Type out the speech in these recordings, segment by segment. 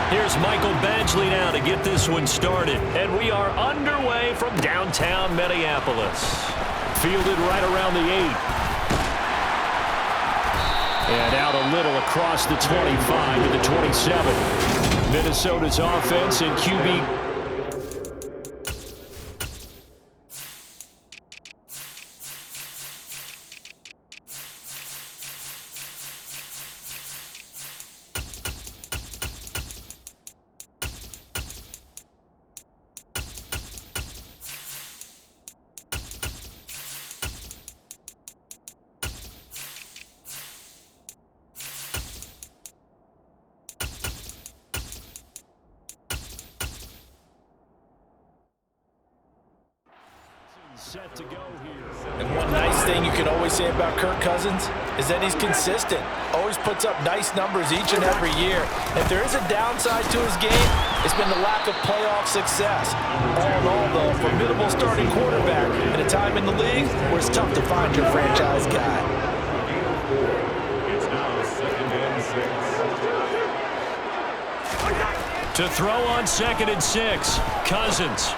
Here's Michael Badgley now to get this one started. And we are underway from downtown Minneapolis. Fielded right around the 8. And out a little across the 25 to the 27. Minnesota's offense and QB. Set to go here. And one nice thing you can always say about Kirk Cousins is that he's consistent. Always puts up nice numbers each and every year. If there is a downside to his game, it's been the lack of playoff success. All in all, though, formidable starting quarterback at a time in the league where it's tough to find your franchise guy. To throw on 2nd and 6, Cousins.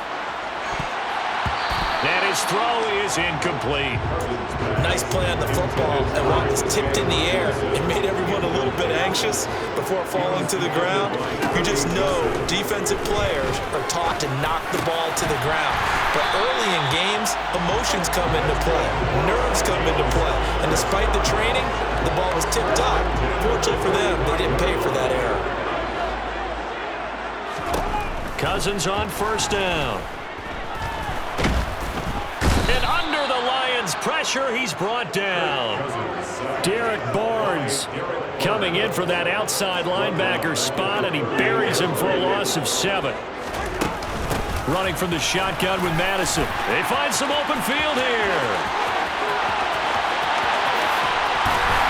And his throw is incomplete. Nice play on the football, and while it was tipped in the air, it made everyone a little bit anxious before falling to the ground. You just know defensive players are taught to knock the ball to the ground. But early in games, emotions come into play, nerves come into play, and despite the training, the ball was tipped up. Fortunately for them, they didn't pay for that error. Cousins on 1st down. And under the Lions' pressure, he's brought down. Derek Barnes coming in for that outside linebacker spot, and he buries him for a loss of 7. Running from the shotgun with Madison. They find some open field here.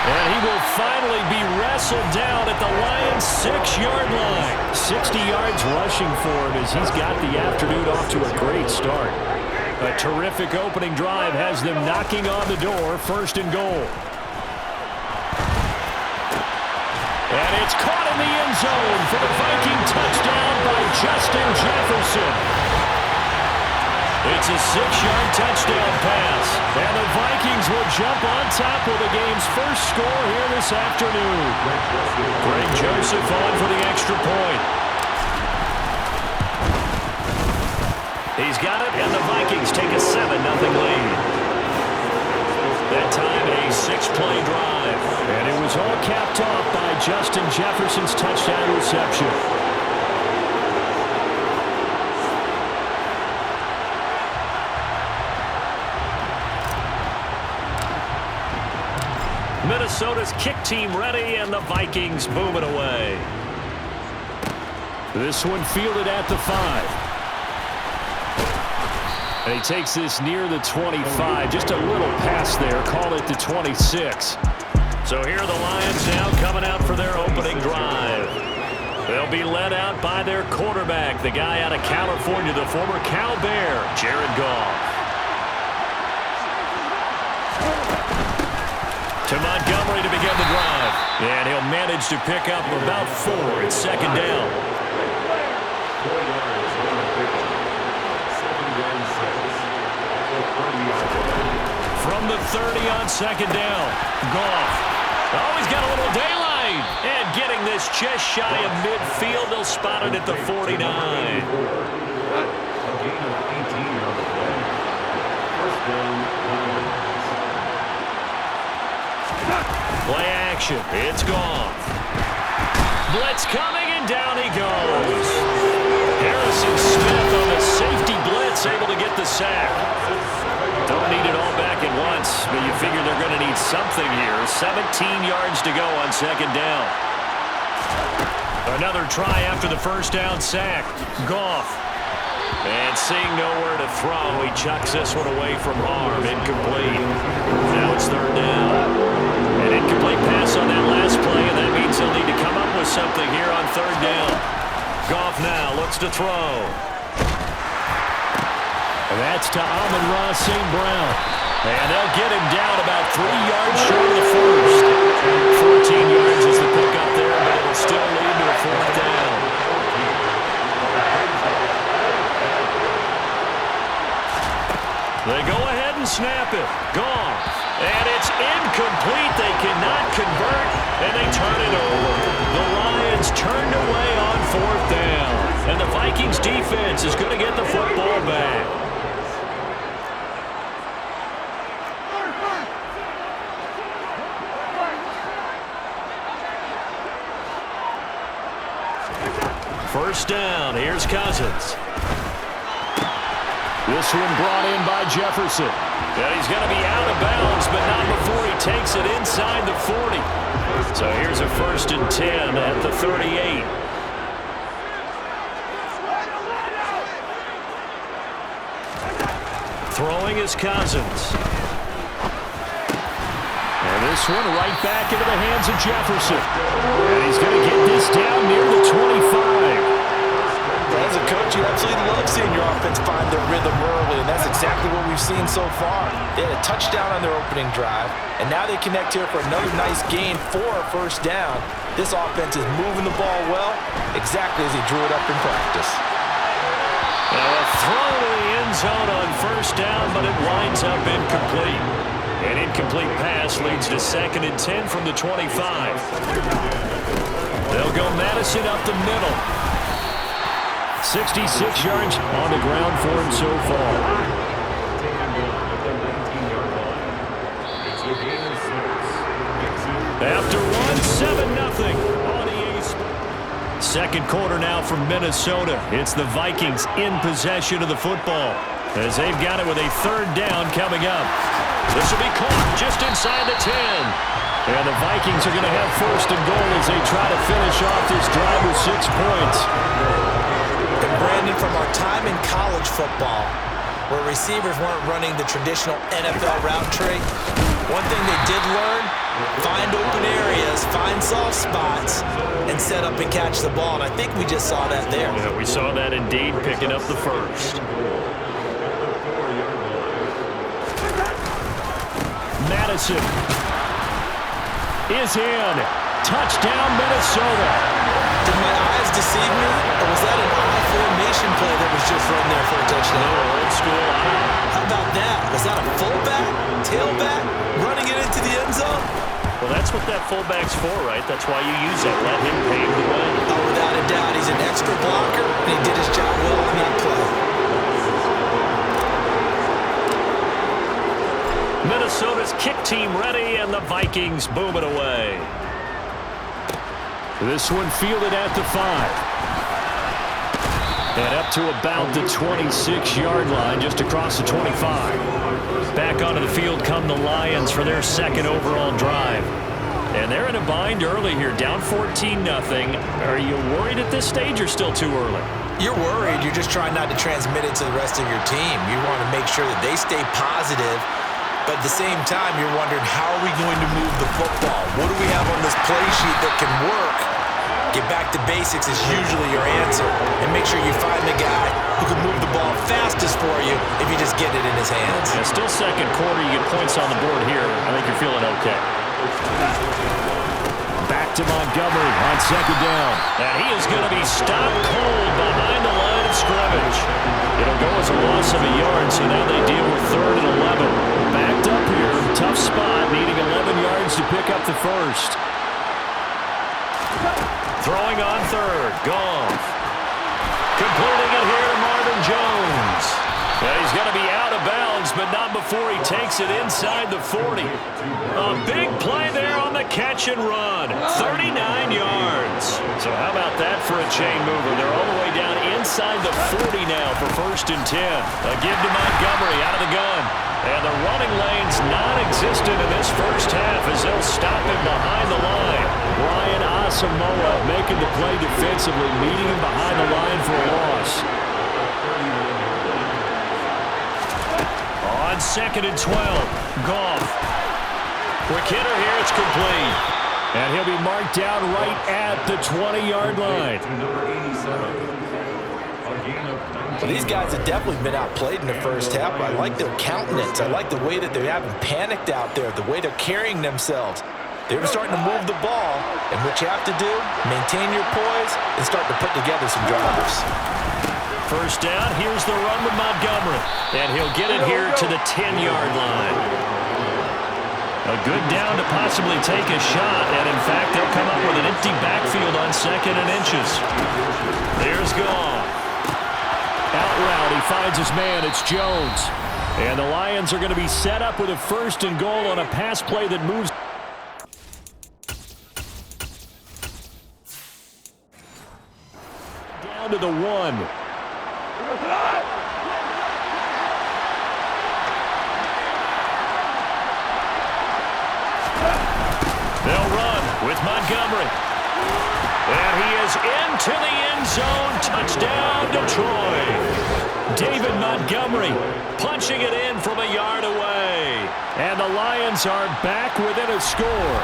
And he will finally be wrestled down at the Lions' 6-yard line. 60 yards rushing for him as he's got the afternoon off to a great start. A terrific opening drive has them knocking on the door, 1st and goal. And it's caught in the end zone for the Viking touchdown by Justin Jefferson. It's a 6-yard touchdown pass, and the Vikings will jump on top with the game's first score here this afternoon. Greg Joseph on for the extra point. He's got it, and the Vikings take a 7-0 lead. That time, a 6-play drive. And it was all capped off by Justin Jefferson's touchdown reception. Minnesota's kick team ready, and the Vikings move it away. This one fielded at the 5. And he takes this near the 25. Just a little pass there. Call it the 26. So here are the Lions now coming out for their opening drive. They'll be led out by their quarterback, the guy out of California, the former Cal Bear, Jared Goff. To Montgomery to begin the drive. And he'll manage to pick up about 4 at 2nd down. From the 30 on 2nd down, Goff. Oh, he's got a little daylight. And getting this just shy of midfield, they'll spot it at the 49. Play action. It's Goff. Blitz coming, and down he goes. Harrison Smith on the safety blitz, able to get the sack. Don't need it all back at once, but you figure they're going to need something here. 17 yards to go on 2nd down. Another try after the 1st down sack. Goff. And seeing nowhere to throw, he chucks this one away from harm. Incomplete. Now it's 3rd down. An incomplete pass on that last play, and that means he'll need to come up with something here on 3rd down. Goff now looks to throw. That's to Amon-Ra St. Brown. And they'll get him down about 3 yards short of the 1st. 14 yards is the pickup there, but it'll still lead to a 4th down. offense is going to get the football back. First down, here's Cousins. This one brought in by Jefferson. And he's going to be out of bounds, but not before he takes it inside the 40. So here's a 1st and 10 at the 38. Throwing is Cousins. And this one right back into the hands of Jefferson. And he's going to get this down near the 25. As a coach, you absolutely love seeing your offense find their rhythm early, and that's exactly what we've seen so far. They had a touchdown on their opening drive, and now they connect here for another nice gain for a 1st down. This offense is moving the ball well, exactly as he drew it up in practice. Now a throw to the end zone on 1st down, but it winds up incomplete. An incomplete pass leads to 2nd and 10 from the 25. They'll go Madison up the middle. 66 yards on the ground for him so far. After one, 7-0 on EA. Second quarter now from Minnesota. It's the Vikings in possession of the football as they've got it with a 3rd down coming up. This will be caught just inside the 10. And the Vikings are going to have 1st and goal as they try to finish off this drive with 6 points. And Brandon, from our time in college football, where receivers weren't running the traditional NFL route tree, one thing they did learn, find open areas, find soft spots, and set up and catch the ball. And I think we just saw that there. Yeah, we saw that indeed, picking up the 1st. Madison is in. Touchdown, Minnesota. Did my eyes deceive me, or was that an I formation play that was just run there for a touchdown? No, old school I. How about that? Was that a fullback, tailback, running it into the end zone? Well, that's what that fullback's for, right? That's why you use it. Let him pave the way. Oh, without a doubt, he's an extra blocker, and he did his job well on that play. Minnesota's kick team ready, and the Vikings boom it away. This one fielded at the 5. And up to about the 26-yard line, just across the 25. Back onto the field come the Lions for their 2nd overall drive. And they're in a bind early here, down 14-0. Are you worried at this stage or still too early? You're worried. You're just trying not to transmit it to the rest of your team. You want to make sure that they stay positive. But at the same time, you're wondering, how are we going to move the football? What do we have on this play sheet that can work? Get back to basics is usually your answer. And make sure you find the guy who can move the ball fastest for you if you just get it in his hands. Yeah, still second quarter. You get points on the board here. I think you're feeling okay. Back to Montgomery on 2nd down. And he is going to be stopped cold behind the line of scrimmage. It'll go as a loss of a yard, so now they deal with 3rd and 11. Backed up here. Tough spot, needing 11 yards to pick up the 1st. Throwing on 3rd. Goff. Completing it here to Marvin Jones. And he's going to be out of bounds, but not before he takes it inside the 40. A big play there on the catch and run. 39 yards. So how about that for a chain mover? They're all the way down inside the 40 now for 1st and 10. A give to Montgomery out of the gun. And the running lane's non-existent in this 1st half as they'll stop him behind the line. Ryan Asamoah making the play defensively, leading him behind the line for a loss. On 2nd and 12, Goff. Quick hitter here, it's complete. And he'll be marked down right at the 20-yard line. Well, these guys have definitely been outplayed in the 1st half, but I like their countenance. I like the way that they haven't panicked out there, the way they're carrying themselves. They're starting to move the ball, and what you have to do, maintain your poise and start to put together some drives. First down, here's the run with Montgomery, and he'll get it here to the 10-yard line. A good down to possibly take a shot, and in fact, they'll come up with an empty backfield on 2nd and inches. There's Goff. route. He finds his man. It's Jones. And the Lions are going to be set up with a 1st and goal on a pass play that moves. Down to the 1. They'll run with Montgomery. And he is into the end zone. Touchdown, Detroit. David Montgomery punching it in from a yard away. And the Lions are back within a score.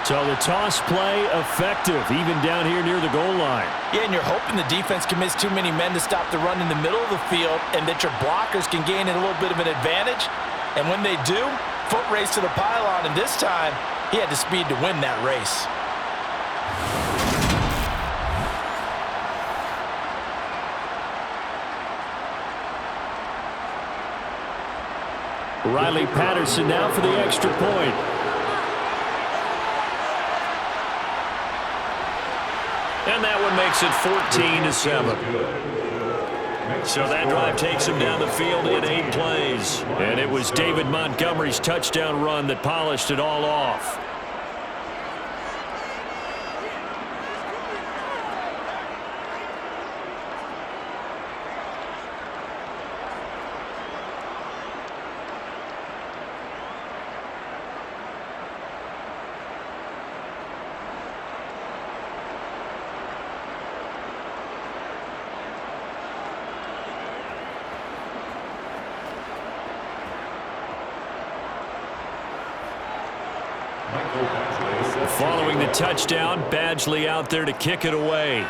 So the toss play effective, even down here near the goal line. Yeah, and you're hoping the defense commits too many men to stop the run in the middle of the field and that your blockers can gain a little bit of an advantage. And when they do, foot race to the pylon, and this time he had the speed to win that race. Riley Patterson now for the extra point. And that one makes it 14-7. So that drive takes him down the field in 8 plays. And it was David Montgomery's touchdown run that polished it all off. Following the touchdown, Badgley out there to kick it away.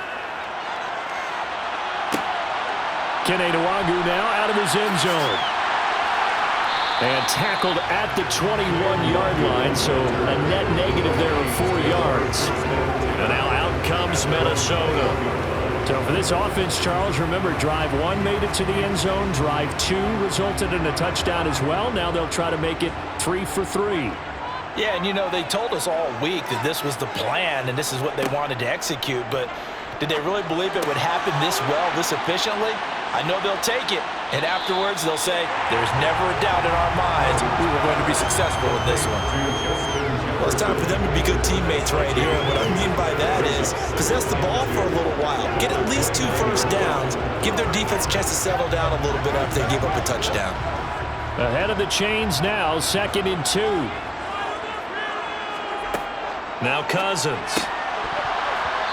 Kene Nwagu now out of his end zone. And tackled at the 21-yard line, so a net negative there of 4 yards. And now out comes Minnesota. So for this offense, Charles, remember, drive 1 made it to the end zone. Drive 2 resulted in a touchdown as well. Now they'll try to make it 3 for 3. Yeah, and you know, they told us all week that this was the plan and this is what they wanted to execute, but did they really believe it would happen this well, this efficiently? I know they'll take it, and afterwards they'll say, there's never a doubt in our minds we were going to be successful in this one. Well, it's time for them to be good teammates right here, and what I mean by that is possess the ball for a little while, get at least 2 first downs, give their defense a chance to settle down a little bit after they give up a touchdown. Ahead of the chains now, 2nd and 2. Now Cousins.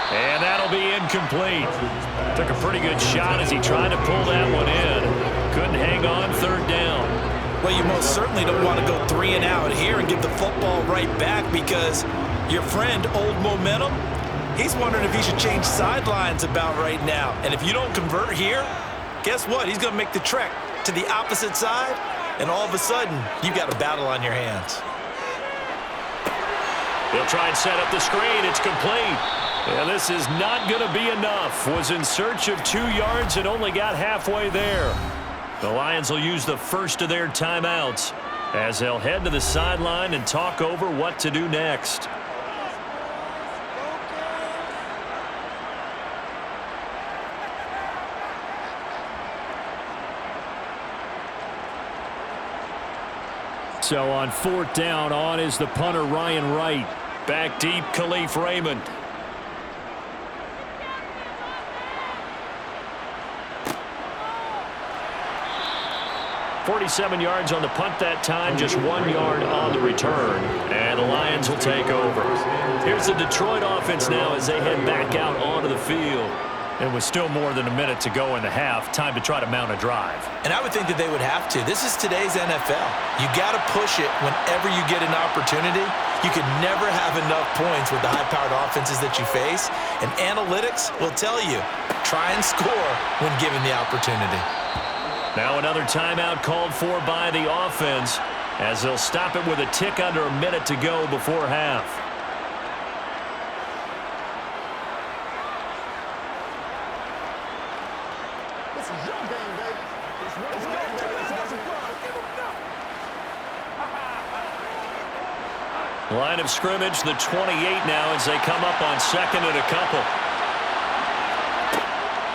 And that'll be incomplete. Took a pretty good shot as he tried to pull that one in. Couldn't hang on 3rd down. Well, you most certainly don't want to go 3 and out here and give the football right back because your friend, Old Momentum, he's wondering if he should change sidelines about right now. And if you don't convert here, guess what? He's going to make the trek to the opposite side, and all of a sudden, you've got a battle on your hands. He'll try and set up the screen. It's complete. And this is not going to be enough. Was in search of 2 yards and only got halfway there. The Lions will use the first of their timeouts as they'll head to the sideline and talk over what to do next. So on 4th down, on is the punter, Ryan Wright. Back deep, Khalif Raymond. $47 yards on the punt that time, just 1 yard on the return. And the Lions will take over. Here's the Detroit offense now as they head back out onto the field. And with still more than a minute to go in the half, time to try to mount a drive. And I would think that they would have to. This is today's NFL. You got to push it whenever you get an opportunity. You can never have enough points with the high-powered offenses that you face. And analytics will tell you, try and score when given the opportunity. Now another timeout called for by the offense as they'll stop it with a tick under a minute to go before half. Line of scrimmage, the 28 now as they come up on 2nd and a couple.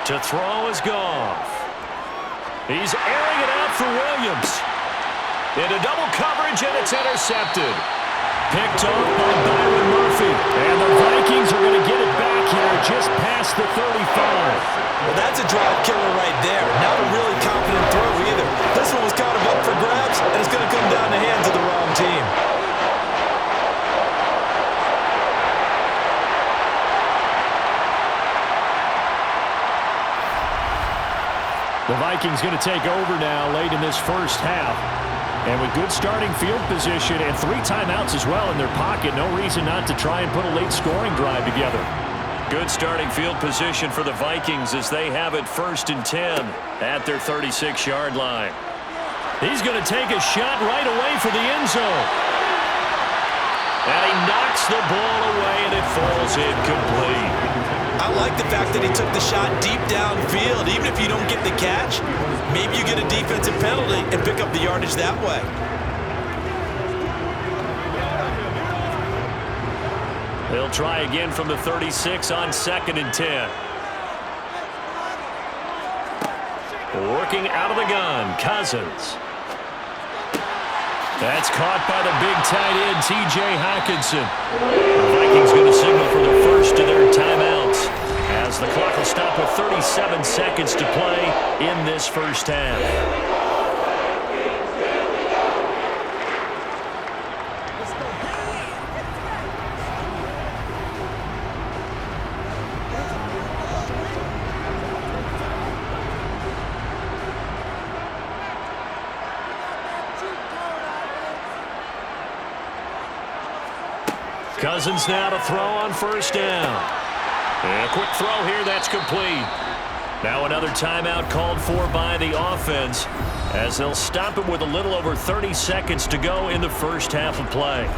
To throw is Goff. He's airing it out for Williams. Into double coverage, and it's intercepted. Picked off by Byron Murphy. And the Vikings are going to get it back here just past the 35. Well, that's a drive killer right there. Not a really confident throw either. This one was kind of up for grabs, and it's going to come down the hands of the wrong team. The Vikings going to take over now late in this first half. And with good starting field position and 3 timeouts as well in their pocket, no reason not to try and put a late scoring drive together. Good starting field position for the Vikings as they have it 1st and 10 at their 36-yard line. He's going to take a shot right away for the end zone. And he knocks the ball away, and it falls incomplete. I like the fact that he took the shot deep downfield. Even if you don't get the catch, maybe you get a defensive penalty and pick up the yardage that way. They'll try again from the 36 on 2nd and 10. Working out of the gun, Cousins. That's caught by the big tight end, T.J. Hockenson. The Vikings going to signal for the first of their timeouts as the clock will stop with 37 seconds to play in this first half. Cousins now to throw on 1st down. And a quick throw here, that's complete. Now another timeout called for by the offense as they'll stop it with a little over 30 seconds to go in the first half of play.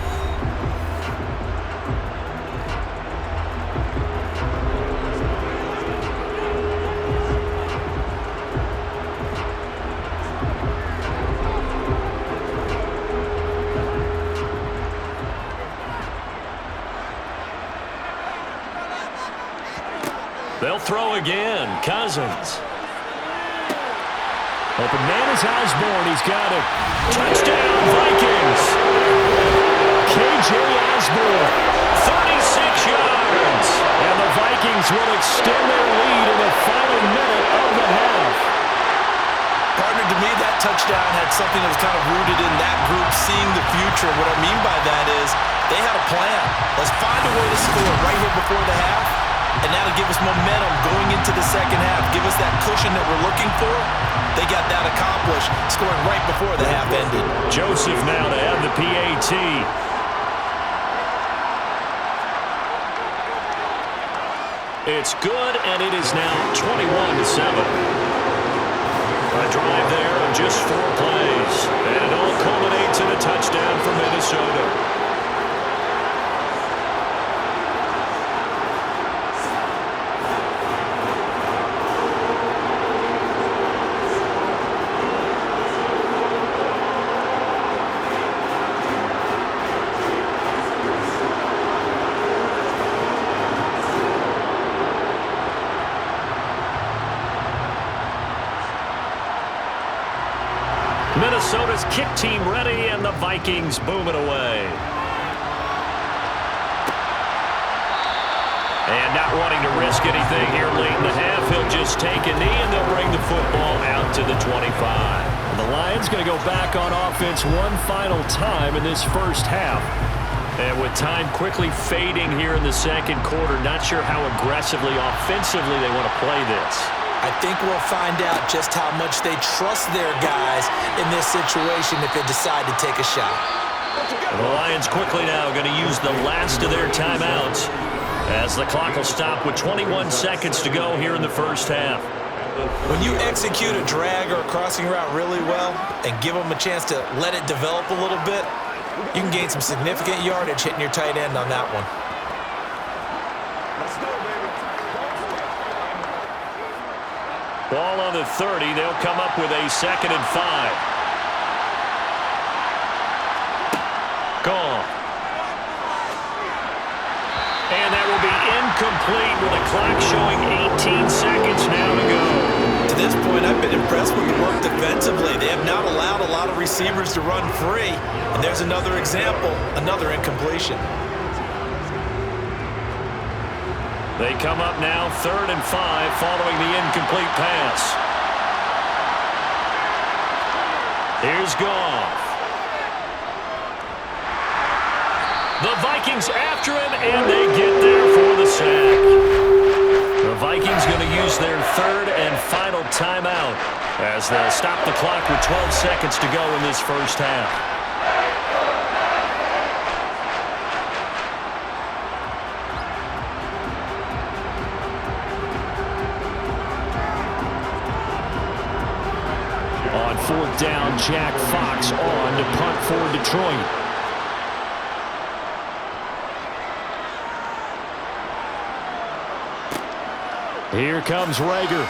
They'll throw again. Cousins. Open man is Osborne. He's got it. Touchdown, Vikings. K.J. Osborne, 36 yards. And the Vikings will extend their lead in the final minute of the half. Partner, to me, that touchdown had something that was kind of rooted in that group seeing the future. What I mean by that is they had a plan. Let's find a way to score right here before the half. And now to give us momentum going into the second half. Give us that cushion that we're looking for. They got that accomplished, scoring right before the half ended. Joseph now to have the PAT. It's good, and it is now 21-7. A drive there of just 4 plays. And it all culminates in a touchdown for Minnesota. Minnesota's kick team ready, and the Vikings boom it away. And not wanting to risk anything here late in the half, he'll just take a knee, and they'll bring the football out to the 25. The Lions going to go back on offense one final time in this first half. And with time quickly fading here in the second quarter, not sure how aggressively, offensively they want to play this. I think we'll find out just how much they trust their guys in this situation if they decide to take a shot. The Lions quickly now going to use the last of their timeouts as the clock will stop with 21 seconds to go here in the first half. When you execute a drag or a crossing route really well and give them a chance to let it develop a little bit, you can gain some significant yardage hitting your tight end on that one. Ball on the 30. They'll come up with a 2nd and 5. Gone. And that will be incomplete with a clock showing 18 seconds now to go. To this point, I've been impressed with the work defensively. They have not allowed a lot of receivers to run free. And there's another example, another incompletion. They come up now 3rd and 5 following the incomplete pass. Here's Goff. The Vikings after him, and they get there for the sack. The Vikings going to use their 3rd and final timeout as they'll stop the clock with 12 seconds to go in this first half. On 4th down, Jack Fox on to punt for Detroit. Here comes Rager.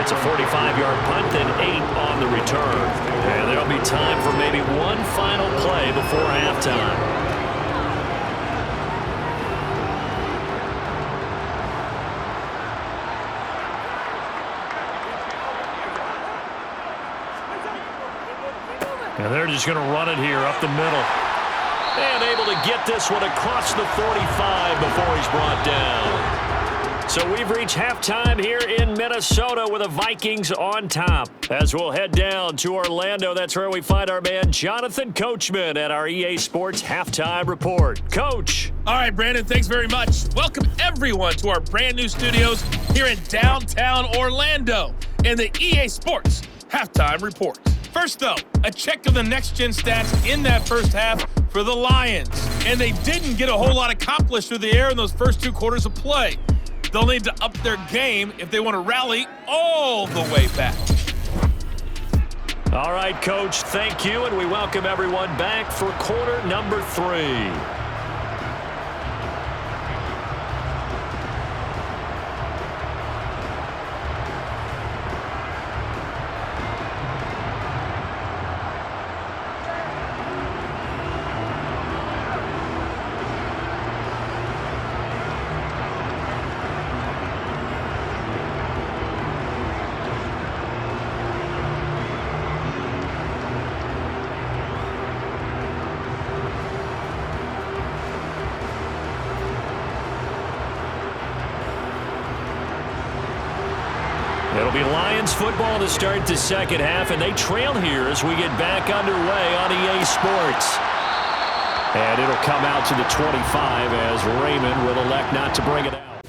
It's a 45-yard punt, then 8 on the return. And there'll be time for maybe one final play before halftime. And they're just going to run it here up the middle. And able to get this one across the 45 before he's brought down. So we've reached halftime here in Minnesota with the Vikings on top. As we'll head down to Orlando, that's where we find our man Jonathan Coachman at our EA Sports Halftime Report. Coach. All right, Brandon, thanks very much. Welcome, everyone, to our brand new studios here in downtown Orlando in the EA Sports Halftime Report. First, though, a check of the next-gen stats in that first half for the Lions. And they didn't get a whole lot accomplished through the air in those first 2 quarters of play. They'll need to up their game if they want to rally all the way back. All right, Coach, thank you, and we welcome everyone back for quarter number 3. It'll be Lions football to start the second half, and they trail here as we get back underway on EA Sports. And it'll come out to the 25 as Raymond will elect not to bring it out.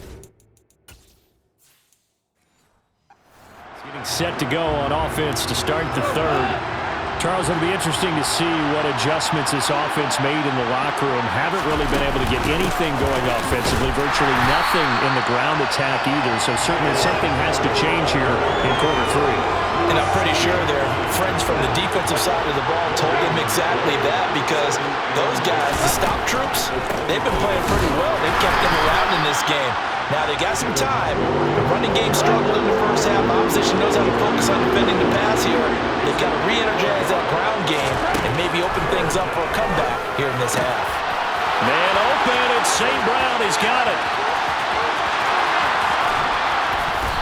It's getting set to go on offense to start the 3rd. Charles, it'll be interesting to see what adjustments this offense made in the locker room. Haven't really been able to get anything going offensively, virtually nothing in the ground attack either. So certainly something has to change here in quarter 3. And I'm pretty sure their friends from the defensive side of the ball told them exactly that, because those guys, the stop troops, they've been playing pretty well. They've kept them around in this game. Now they got some time. The running game struggled in the first half. Opposition knows how to focus on defending the pass here. They've got to re-energize that ground game and maybe open things up for a comeback here in this half. Man open, it's St. Brown. He's got it.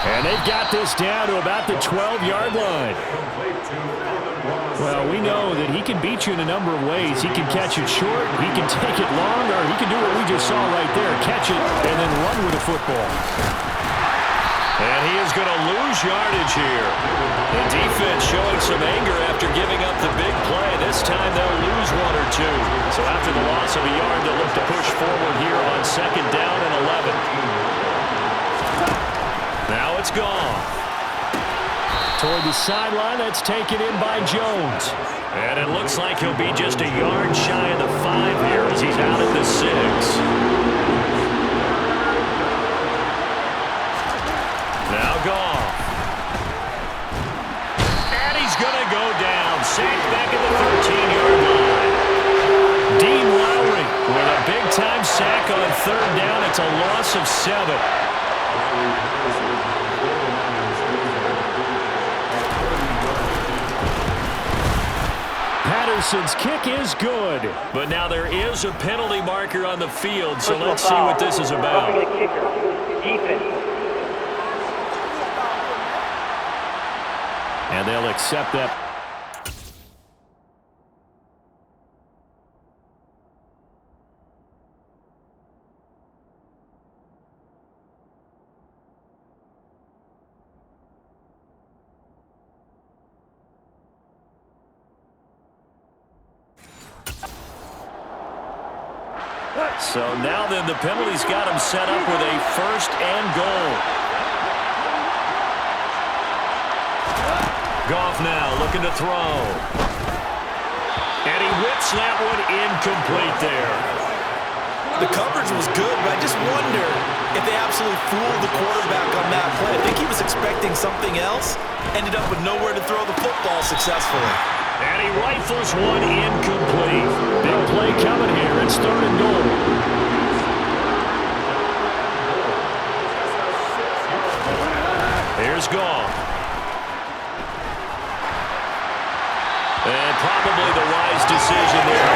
And they've got this down to about the 12-yard line. Well, we know that he can beat you in a number of ways. He can catch it short, he can take it long, or he can do what we just saw right there, catch it and then run with the football. And he is going to lose yardage here. The defense showing some anger after giving up the big play. This time they'll lose 1 or 2. So after the loss of a yard, they'll look to push forward here on 2nd down and 11. Now it's gone. Toward the sideline, that's taken in by Jones. And it looks like he'll be just a yard shy of the 5 here as he's out at the 6. Now Goff. And he's going to go down. Sacked back at the 13-yard line. Dean Lowry with a big-time sack on 3rd down. It's a loss of 7. Patterson's kick is good. But now there is a penalty marker on the field, so let's see what this is about. And they'll accept that. So now then the penalty's got him set up with a first and goal. Goff now looking to throw. And he whips that one incomplete there. The coverage was good, but I just wonder if they absolutely fooled the quarterback on that play. I think he was expecting something else, ended up with nowhere to throw the football successfully. And he rifles one incomplete. Big play coming here. It's third and goal. Here's Goff. And probably the wise decision there.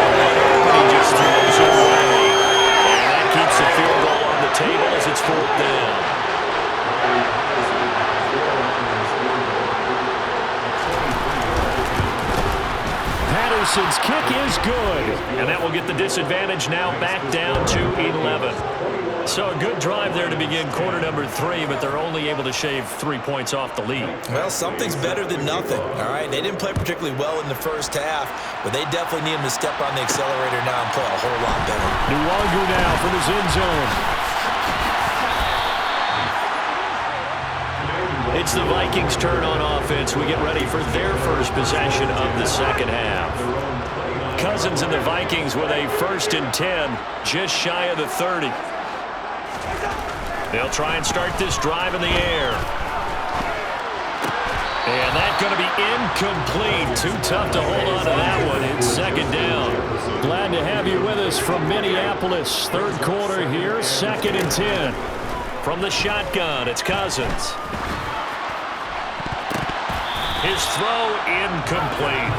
He just throws it away. And that keeps the field goal on the table as it's fourth down. Patterson's kick is good. And that will get the disadvantage now back down to 11. So a good drive there to begin quarter number 3, but they're only able to shave 3 points off the lead. Well, something's better than nothing, all right? They didn't play particularly well in the first half, but they definitely need him to step on the accelerator now and play a whole lot better. Nuwanger now from his end zone. It's the Vikings' turn on offense. We get ready for their first possession of the second half. Cousins and the Vikings with a 1st and 10, just shy of the 30. They'll try and start this drive in the air. And that's going to be incomplete. Too tough to hold on to that one. It's second down. Glad to have you with us from Minneapolis. Third quarter here, 2nd and 10. From the shotgun, it's Cousins. His throw incomplete.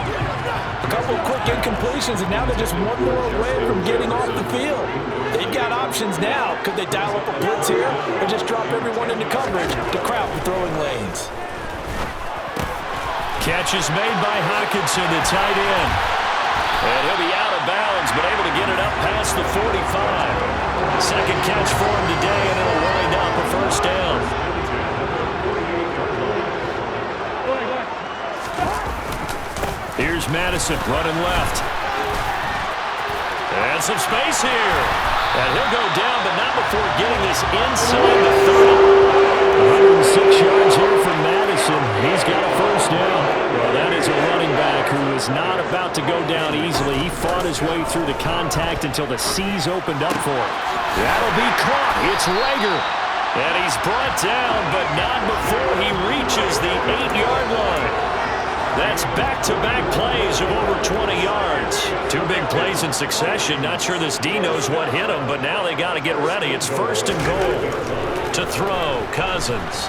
A couple of quick incompletions, and now they're just one more away from getting off the field. They've got options now. Could they dial up a blitz here or just drop everyone into coverage to crowd the throwing lanes? Catch is made by Hockenson, the tight end. And he'll be out of bounds, but able to get it up past the 45. Second catch for him today, and it'll wind up a first down. Here's Madison running left. And some space here. And he'll go down, but not before getting this inside the 30. 106 yards here from Madison. He's got a first down. Well, that is a running back who is not about to go down easily. He fought his way through the contact until the C's opened up for him. That'll be caught. It's Rager. And he's brought down, but not before he reaches the 8-yard line. That's back-to-back plays of over 20 yards. 2 big plays in succession. Not sure this D knows what hit him, but now they got to get ready. It's 1st and goal to throw. Cousins.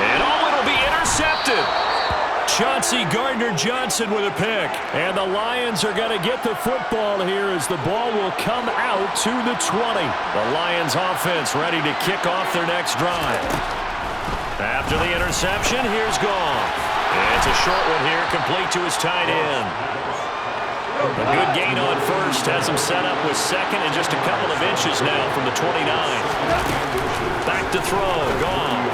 And it'll be intercepted. Chauncey Gardner-Johnson with a pick. And the Lions are going to get the football here as the ball will come out to the 20. The Lions offense ready to kick off their next drive. After the interception, here's Goff. It's a short one here, complete to his tight end. A good gain on first, has him set up with second and just a couple of inches now from the 29. Back to throw, Goff.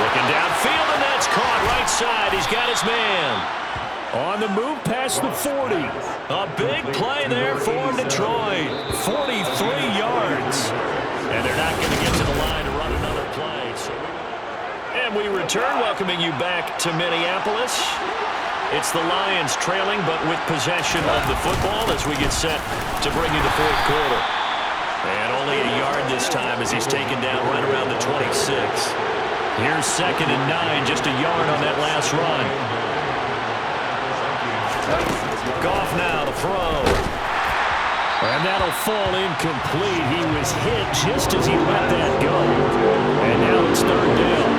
Looking downfield, and that's caught right side. He's got his man. On the move past the 40. A big play there for Detroit. 43 yards. And they're not going to get to the line to run another play. And we return, welcoming you back to Minneapolis. It's the Lions trailing, but with possession of the football as we get set to bring you the fourth quarter. And only a yard this time as he's taken down right around the 26. Here's 2nd and 9, just a yard on that last run. Goff now to throw. And that'll fall incomplete. He was hit just as he let that go. And now it's 3rd down.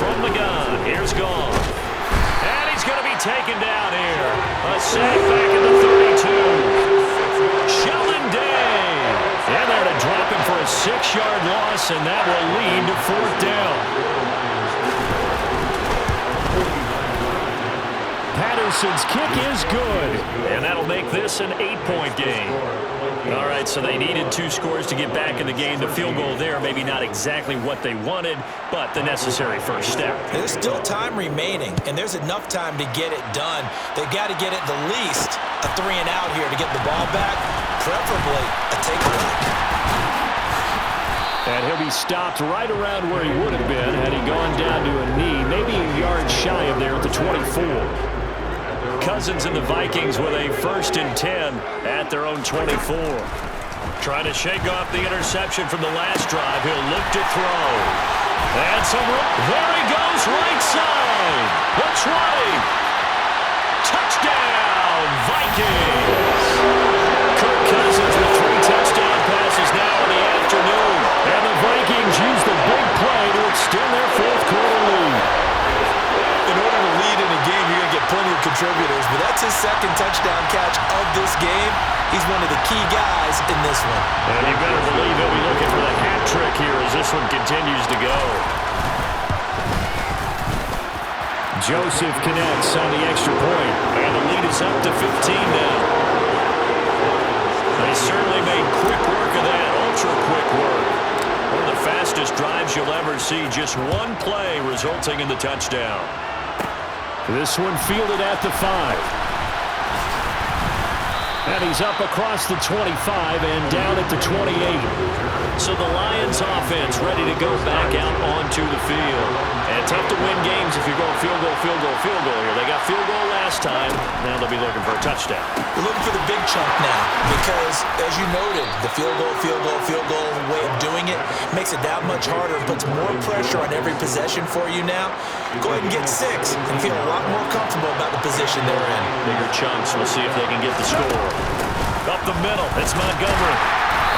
From the gun, here's Goff. And he's going to be taken down here. A sack back at the 32. Sheldon Day. And there to drop him for a 6 6-yard loss, and that will lead to 4th down. Patterson's kick is good, and that'll make this an 8-point game. All right, so they needed 2 scores to get back in the game. The field goal there, maybe not exactly what they wanted, but the necessary first step. There's still time remaining, and there's enough time to get it done. They've got to get it the least a 3-and-out here to get the ball back, preferably a takeaway. And he'll be stopped right around where he would have been had he gone down to a knee, maybe a yard shy of there at the 24. Cousins and the Vikings with a 1st and 10 at their own 24. Trying to shake off the interception from the last drive. He'll look to throw. And there he goes, right side. The 20. Touchdown, Vikings. Kirk Cousins with 3 touchdown passes now in the afternoon. And the Vikings use the big play to extend their 4th quarter lead. In order to lead in a game, you're going to get plenty of contributors, but that's his 2nd touchdown catch of this game. He's one of the key guys in this one. And you better believe he'll be looking for the hat trick here as this one continues to go. Joseph connects on the extra point, and the lead is up to 15 now. They certainly made quick work of that, ultra-quick work. One of the fastest drives you'll ever see, just one play resulting in the touchdown. This one fielded at the 5. And he's up across the 25 and down at the 28. So the Lions offense ready to go back out onto the field. And tough to win games if you're going field goal, field goal, field goal here. They got field goal last time. Now they'll be looking for a touchdown. They're looking for the big chunk now because, as you noted, the field goal way of doing it makes it that much harder and puts more pressure on every possession for you now. Go ahead and get 6 and feel a lot more comfortable about the position they're in. Bigger chunks. We'll see if they can get the score. Up the middle, it's Montgomery.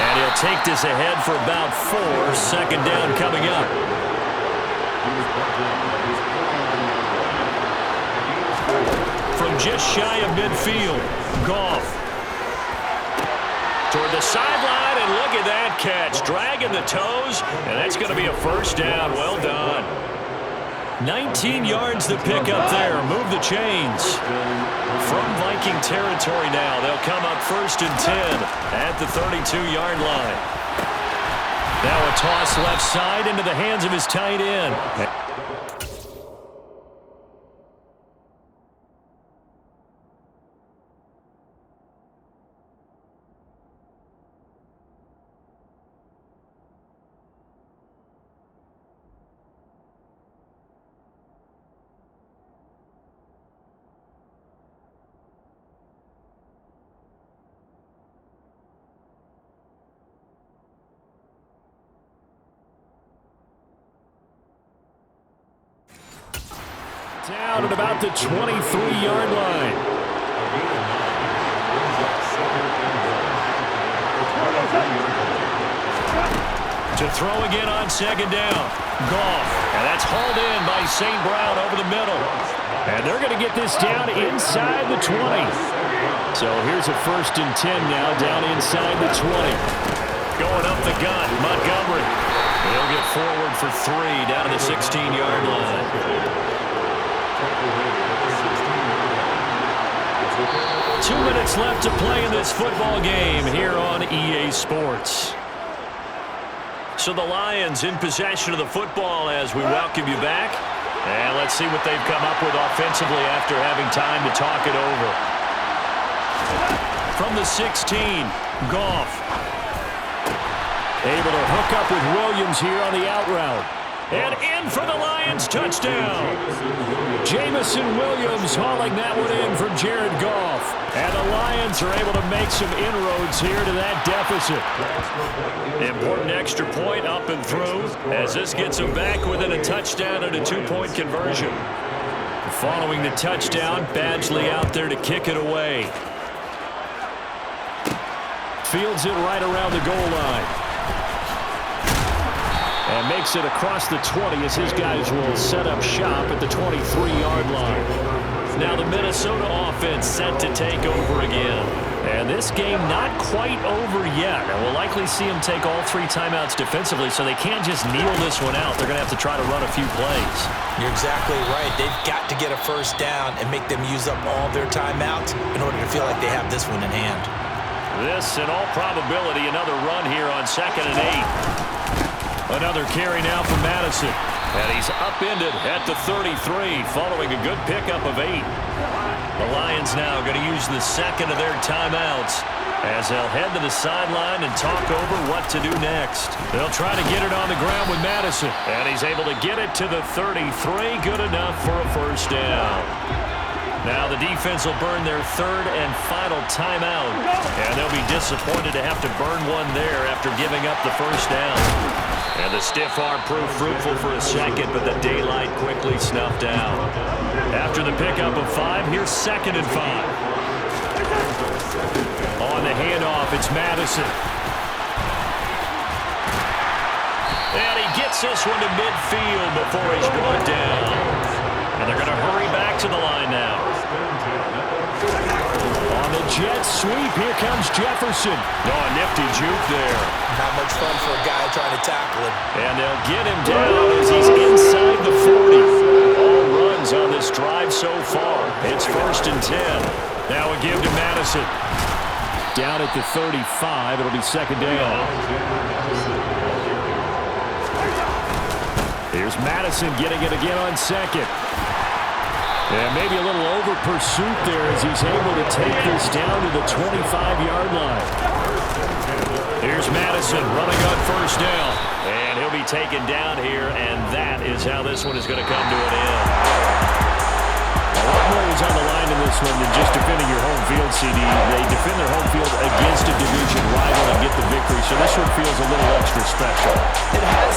And he'll take this ahead for about 4. 2nd down coming up. From just shy of midfield, Goff. Toward the sideline, and look at that catch. Dragging the toes, and that's going to be a 1st down. Well done. 19 yards to pick up there. Move the chains. From Viking territory now, they'll come up 1st and 10 at the 32-yard line. Now a toss left side into the hands of his tight end. Down at about the 23-yard line. To throw again on 2nd down. Goff. And that's hauled in by St. Brown over the middle. And they're going to get this down inside the 20. So here's a 1st and 10 now down inside the 20. Going up the gut, Montgomery. He'll get forward for 3 down to the 16-yard line. 2 minutes left to play in this football game here on EA Sports. So the Lions in possession of the football as we welcome you back. And let's see what they've come up with offensively after having time to talk it over. From the 16, Goff. Able to hook up with Williams here on the out route. And in for the Lions, touchdown. Jamison Williams hauling that one in for Jared Goff. And the Lions are able to make some inroads here to that deficit. Important extra point up and through as this gets them back within a touchdown and a 2-point conversion. Following the touchdown, Badgley out there to kick it away. Fields it right around the goal line. And makes it across the 20 as his guys will set up shop at the 23-yard line. Now the Minnesota offense set to take over again. And this game not quite over yet. And we'll likely see them take all 3 timeouts defensively, so they can't just kneel this one out. They're going to have to try to run a few plays. You're exactly right. They've got to get a first down and make them use up all their timeouts in order to feel like they have this one in hand. This, in all probability, another run here on 2nd and 8. Another carry now for Madison. And he's upended at the 33 following a good pickup of 8. The Lions now going to use the second of their timeouts as they'll head to the sideline and talk over what to do next. They'll try to get it on the ground with Madison. And he's able to get it to the 33. Good enough for a first down. Now the defense will burn their 3rd and final timeout. And they'll be disappointed to have to burn one there after giving up the first down. And the stiff arm proved fruitful for a second, but the daylight quickly snuffed out. After the pickup of 5, here's 2nd and 5. On the handoff, it's Madison. And he gets this one to midfield before he's brought down. And they're going to hurry back to the line now. On the jet sweep, here comes Jefferson. Oh, a nifty juke there. Not much fun for a guy trying to tackle him. And they'll get him down as he's inside the 40. All runs on this drive so far. It's 1st and 10. Now a give to Madison. Down at the 35. It'll be 2nd down. Here's Madison getting it again on 2nd. And maybe a little over pursuit there as he's able to take this down to the 25-yard line. Here's Madison running on 1st down. And he'll be taken down here, and that is how this one is going to come to an end. A lot more is on the line in this one than just defending your home field, CD. They defend their home field against a division rival and get the victory, so this one feels a little extra special. It has